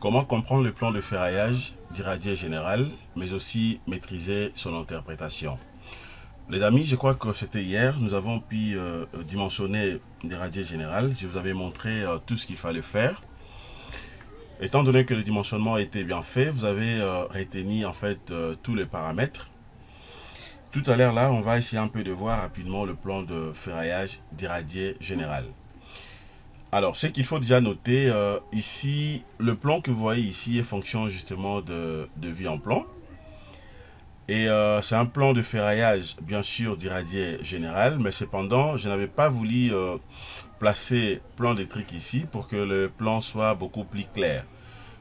Comment comprendre le plan de ferraillage d'irradier général, mais aussi maîtriser son interprétation. Les amis, je crois que c'était hier, nous avons pu dimensionner l'irradier général. Je vous avais montré tout ce qu'il fallait faire. Étant donné que le dimensionnement a été bien fait, vous avez retenu en fait tous les paramètres. Tout à l'heure là, on va essayer un peu de voir rapidement le plan de ferraillage d'irradier général. Alors, ce qu'il faut déjà noter, ici, le plan que vous voyez ici est fonction justement de vie en plan. Et c'est un plan de ferraillage, bien sûr, d'irradier général, mais cependant, je n'avais pas voulu placer plan d'électrique ici pour que le plan soit beaucoup plus clair,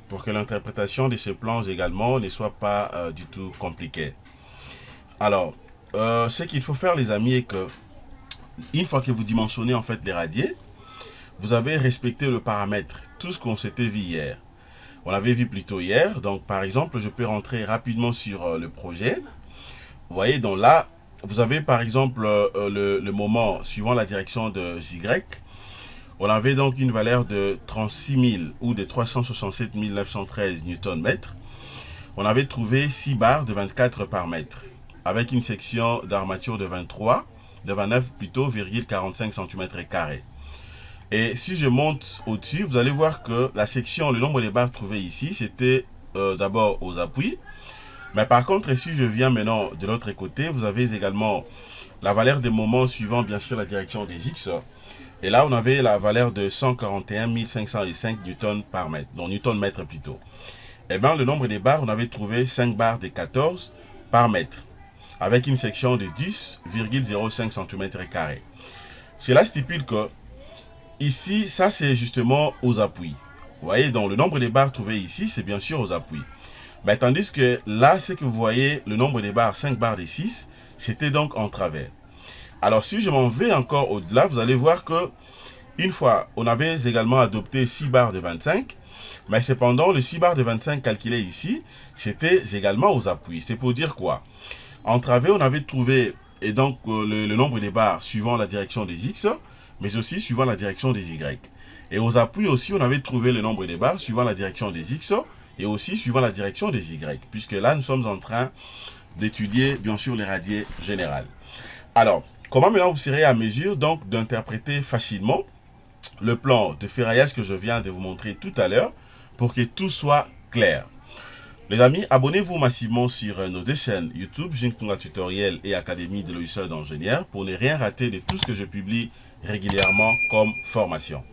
pour que l'interprétation de ces plans également ne soit pas du tout compliquée. Alors, ce qu'il faut faire, les amis, est que une fois que vous dimensionnez en fait les radiers, vous avez respecté le paramètre, tout ce qu'on s'était vu hier. On l'avait vu plus tôt hier, donc par exemple, je peux rentrer rapidement sur le projet. Vous voyez, donc là, vous avez par exemple le moment suivant la direction de Y. On avait donc une valeur de 36 000 ou de 367 913 Nm. On avait trouvé 6 barres de 24 par mètre, avec une section d'armature de 29 plutôt, 45 cm². Et si je monte au-dessus, vous allez voir que la section, le nombre de barres trouvées ici, c'était d'abord aux appuis. Mais par contre, si je viens maintenant de l'autre côté, vous avez également la valeur des moments suivant bien sûr la direction des X. Et là, on avait la valeur de 141 505 Newton par mètre, donc Newton mètre plutôt. Et bien, le nombre des barres, on avait trouvé 5 barres de 14 par mètre, avec une section de 10,05 cm². Cela stipule que ici, ça c'est justement aux appuis. Vous voyez, donc le nombre de barres trouvées ici, c'est bien sûr aux appuis. Mais tandis que là, ce que vous voyez, le nombre de barres, 5 barres de 6, c'était donc en travers. Alors si je m'en vais encore au-delà, vous allez voir que une fois, on avait également adopté 6 barres de 25, mais cependant, le 6 barres de 25 calculé ici, c'était également aux appuis. C'est pour dire quoi? En travers, on avait trouvé et donc le nombre de barres suivant la direction des X, mais aussi suivant la direction des Y. Et aux appuis aussi, on avait trouvé le nombre de barres suivant la direction des X et aussi suivant la direction des Y, puisque là, nous sommes en train d'étudier, bien sûr, les radiers générales. Alors, comment maintenant vous serez à mesure donc d'interpréter facilement le plan de ferraillage que je viens de vous montrer tout à l'heure pour que tout soit clair? Les amis, abonnez-vous massivement sur nos deux chaînes YouTube, Jinkunga Tutoriel et Académie de logiciels d'ingénieurs pour ne rien rater de tout ce que je publie régulièrement comme formation.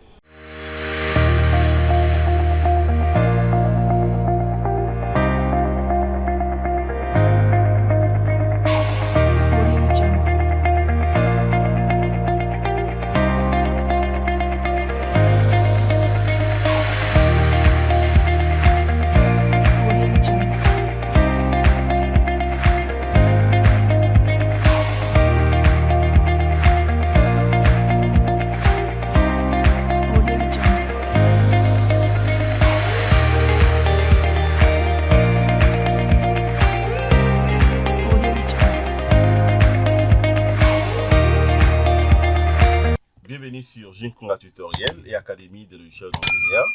Bienvenue sur Jinkunga Tutoriel et Académie de logiciels d'ingénieurs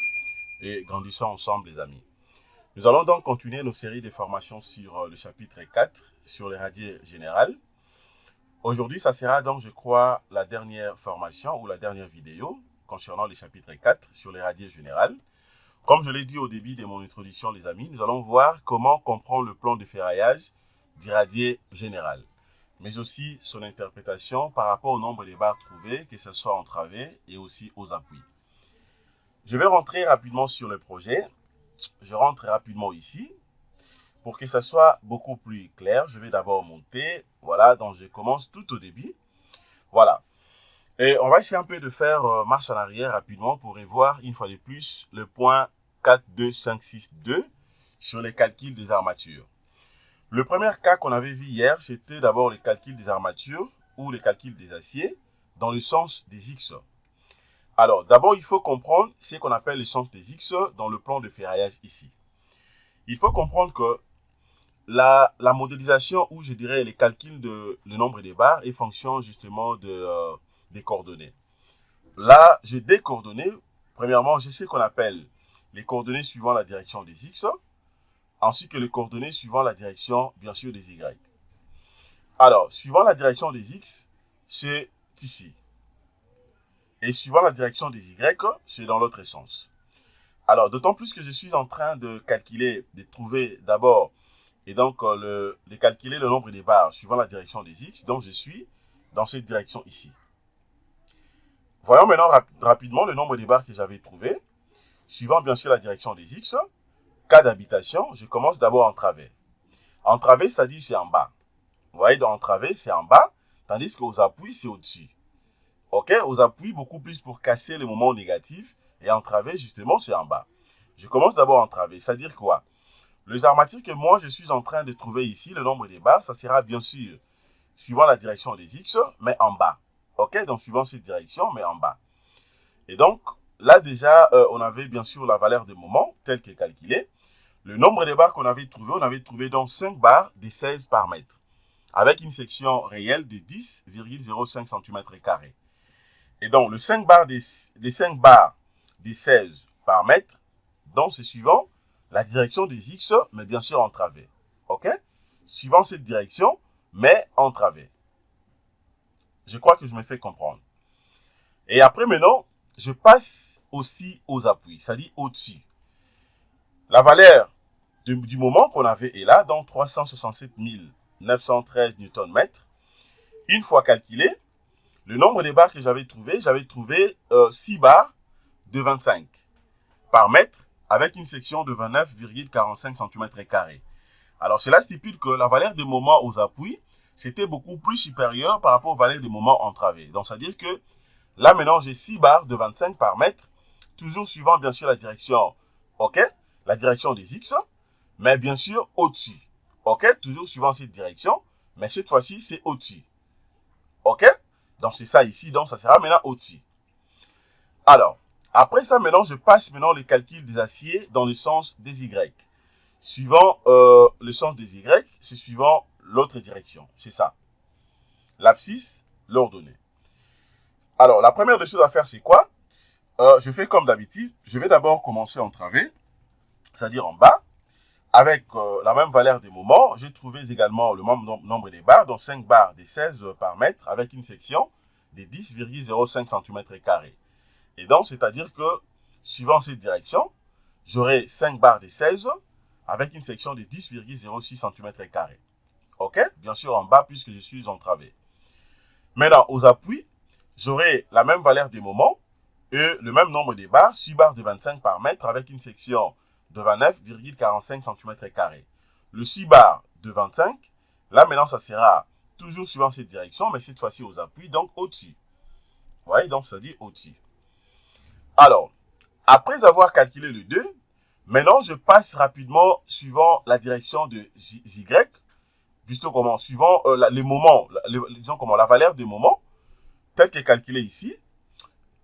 et grandissons ensemble les amis. Nous allons donc continuer nos séries de formations sur le chapitre 4 sur les radiers générales. Aujourd'hui, ça sera donc, je crois, la dernière formation ou la dernière vidéo concernant le chapitre 4 sur les radiers générales. Comme je l'ai dit au début de mon introduction, les amis, nous allons voir comment comprendre le plan de ferraillage du radier général, mais aussi son interprétation par rapport au nombre de barres trouvées, que ce soit en travers et aussi aux appuis. Je vais rentrer rapidement sur le projet. Je rentre rapidement ici. Pour que ça soit beaucoup plus clair, je vais d'abord monter. Voilà, donc je commence tout au début. Voilà. Et on va essayer un peu de faire marche en arrière rapidement pour revoir une fois de plus le point 42562 sur les calculs des armatures. Le premier cas qu'on avait vu hier, c'était d'abord le calcul des armatures ou le calcul des aciers dans le sens des X. Alors, d'abord, il faut comprendre ce qu'on appelle le sens des X dans le plan de ferraillage ici. Il faut comprendre que la modélisation ou je dirais les calculs de le nombre de barres est fonction justement des coordonnées. Là, j'ai des coordonnées. Premièrement, j'ai ce qu'on appelle les coordonnées suivant la direction des X, ainsi que les coordonnées suivant la direction, bien sûr, des Y. Alors, suivant la direction des X, c'est ici. Et suivant la direction des Y, c'est dans l'autre sens. Alors, d'autant plus que je suis en train de calculer, de trouver d'abord, et donc de calculer le nombre des barres suivant la direction des X, donc je suis dans cette direction ici. Voyons maintenant rapidement le nombre des barres que j'avais trouvé, suivant bien sûr la direction des X. Cas d'habitation, je commence d'abord en travers. En travers, c'est-à-dire c'est en bas. Vous voyez, en travers, c'est en bas, tandis qu'aux appuis, c'est au-dessus. Ok, aux appuis, beaucoup plus pour casser les moments négatifs, et en travers, justement, c'est en bas. Je commence d'abord en travers, c'est-à-dire quoi? Les armatures que moi, je suis en train de trouver ici, le nombre des barres, ça sera bien sûr suivant la direction des X, mais en bas. Ok, donc suivant cette direction, mais en bas. Et donc, là déjà, on avait bien sûr la valeur de moment, telle que calculée. Le nombre de barres qu'on avait trouvé, on avait trouvé donc 5 barres de 16 par mètre, avec une section réelle de 10,05 cm². Et donc, les 5 barres de 16 par mètre, donc c'est suivant la direction des X, mais bien sûr en travers. OK? Suivant cette direction, mais en travers. Je crois que je me fais comprendre. Et après, maintenant, je passe aussi aux appuis, c'est-à-dire au-dessus. La valeur du moment qu'on avait est là, donc 367 913 Nm. Une fois calculé, le nombre de barres que j'avais trouvé 6 barres de 25 par mètre avec une section de 29,45 cm². Alors, cela stipule que la valeur de moment aux appuis, c'était beaucoup plus supérieur par rapport aux valeurs de moment en travers. Donc, c'est-à-dire que là, maintenant, j'ai 6 barres de 25 par mètre, toujours suivant, bien sûr, la direction, OK, la direction des X, mais bien sûr, au-dessus. OK, toujours suivant cette direction, mais cette fois-ci, c'est au-dessus. OK, donc c'est ça ici, donc ça sera maintenant au-dessus. Alors, après ça, maintenant, je passe maintenant le calcul des aciers dans le sens des Y. Suivant le sens des Y, c'est suivant l'autre direction. C'est ça. L'abscisse, l'ordonnée. Alors, la première des choses à faire, c'est quoi? Je fais comme d'habitude. Je vais d'abord commencer en travers, c'est-à-dire en bas. Avec la même valeur des moments, j'ai trouvé également le même nombre de barres, donc 5 barres de 16 par mètre, avec une section de 10,05 cm². Et donc, c'est-à-dire que, suivant cette direction, j'aurai 5 barres de 16 avec une section de 10,06 cm². OK? Bien sûr, en bas, puisque je suis en travers. Maintenant, aux appuis, j'aurai la même valeur des moments et le même nombre de barres, 6 barres de 25 par mètre avec une section de 29,45 cm². Le 6 barres de 25, là maintenant, ça sera toujours suivant cette direction, mais cette fois-ci aux appuis, donc au-dessus. Vous voyez, donc ça dit au-dessus. Alors, après avoir calculé le 2, maintenant je passe rapidement suivant la direction de Y, plutôt comment, suivant les moments, disons comment, la valeur des moments, telle qu'est calculée ici.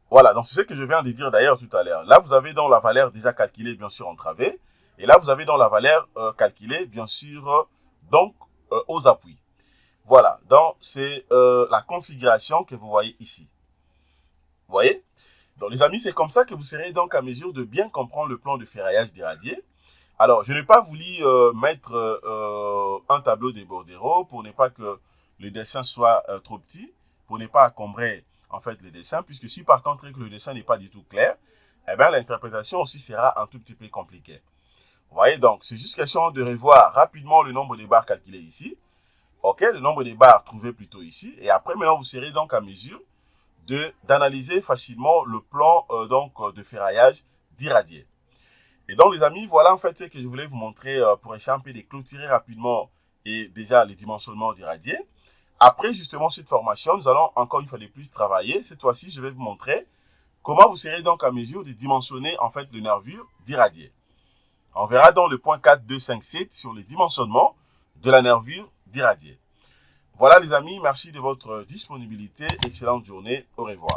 Voilà, donc c'est ce que je viens de dire d'ailleurs tout à l'heure. Là, vous avez donc la valeur déjà calculée, bien sûr, en travers. Et là, vous avez donc la valeur calculée, bien sûr, donc aux appuis. Voilà, donc c'est la configuration que vous voyez ici. Vous voyez? Donc, les amis, c'est comme ça que vous serez donc à mesure de bien comprendre le plan de ferraillage d'irradié. Alors, je n'ai pas voulu mettre un tableau de bordereaux pour ne pas que le dessin soit trop petit, pour ne pas encombrer en fait le dessin, puisque si par contre le dessin n'est pas du tout clair, eh bien l'interprétation aussi sera un tout petit peu compliquée. Vous voyez, donc c'est juste question de revoir rapidement le nombre de barres calculées ici. OK, le nombre de barres trouvé plutôt ici. Et après, maintenant, vous serez donc à mesure d'analyser facilement le plan de ferraillage d'irradié. Et donc, les amis, voilà en fait ce que je voulais vous montrer pour essayer un peu de clôturer rapidement et déjà les dimensionnements d'irradié. Après justement cette formation, nous allons encore une fois de plus travailler. Cette fois-ci, je vais vous montrer comment vous serez donc à mesure de dimensionner en fait le nervure d'irradié. On verra dans le point 4.2.5.7 sur le dimensionnement de la nervure d'irradié. Voilà les amis, merci de votre disponibilité. Excellente journée. Au revoir.